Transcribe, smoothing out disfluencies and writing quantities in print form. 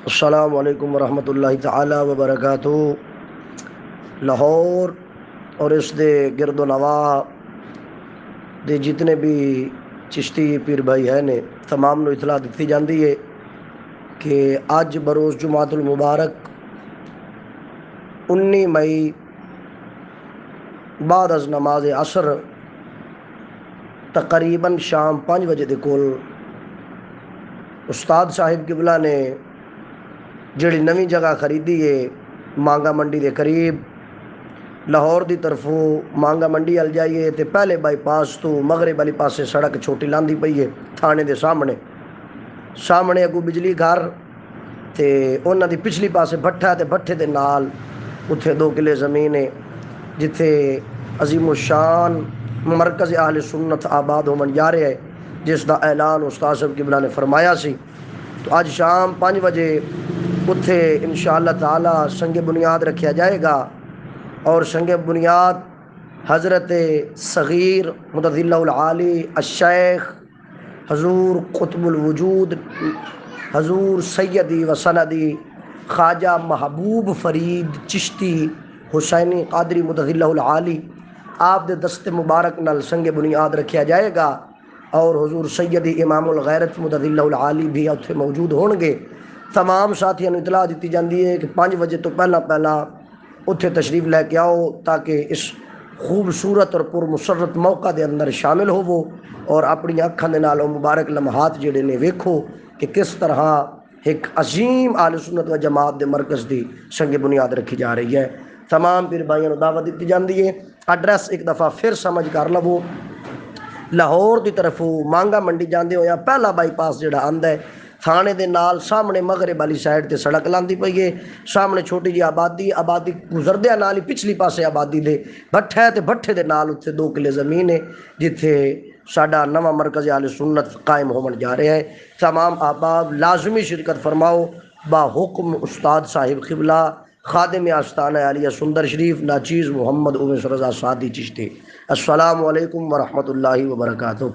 السلام علیکم ورحمۃ اللہ تعالی وبرکاتہ۔ لاہور اور اس دے گرد و نواح دے جتنے بھی چشتی پیر بھائی ہیں نے تمام نو اطلاع دیتی جاندی ہے کہ اج بروز جمعۃ المبارک 19 مئی بعد از نماز عصر تقریباً شام 5 بجے دے کول استاد صاحب قبلہ نے جڑی نویں جگہ خریدی ہے مانگا منڈی دے قریب لاہور دی طرفوں مانگا منڈی ال جائیے تے پہلے بائی پاس تو مغرب والی پاسے سڑک چھوٹی لاندی پئی ہے تھانے دے سامنے اگو بجلی گھر تے انہاں دی پچھلی پاسے بھٹا تے بھٹے دے نال اتھے 2 کلے زمین ہے جتھے عظیم الشان مرکز اہل سنت آباد ہومن جا رہے ہے، جس دا اعلان استاد صاحب قبلہ نے فرمایا سی۔ تو آج شام 5 بجے اتھے انشاءاللہ تعالی سنگ بنیاد رکھیا جائے گا، اور سنگ بنیاد حضرت صغیر مدد اللہ العالی الشیخ حضور قطب الوجود حضور سیدی و سندی خواجہ محبوب فرید چشتی حسینی قادری مدد اللہ العالی آپ دے دست مبارک نال سنگ بنیاد رکھیا جائے گا، اور حضور سیدی امام الغیرت مدد اللہ العالی بھی اتھے موجود ہون گے۔ تمام ساتھیوں نے اطلاع دیتی جاندی ہے کہ 5 بجے تو پہلا اتھے تشریف لے کے آؤ تاکہ اس خوبصورت اور پرمسرت موقع دے اندر شامل ہوو اور اپنی اکھاں دے نال مبارک لمحات جڑے نے ویکھو کہ کس طرح ایک عظیم اہل سنت و جماعت دے مرکز دی سنگ بنیاد رکھی جا رہی ہے۔ تمام پیر بھائیوں کو دعوت دیتی جاندی ہے۔ ایڈریس ایک دفعہ پھر سمجھ کر لو، لاہور دی طرف مانگا منڈی جاندے ہویا پہلا بائی پاس جڑا آندا ہے تھانے دے نال سامنے مغرب والی سائڈ تے سڑک لاندی پئی ہے، سامنے چھوٹی جی آبادی گزردیا نال ہی پچھلی پاسے آبادی دے بھٹا ہے تے بھٹے دے نال اتھے 2 کلے زمین ہے جتھے ساڈا نواں مرکز اہل سنت قائم ہون جا رہا ہے۔ تمام احباب لازمی شرکت فرماؤ با حکم استاد صاحب قبلہ خادم آستانہ عالیہ سندر شریف ناچیز محمد اویس رضا سعدی چشتی۔ السلام علیکم ورحمۃ اللہ وبرکاتہ۔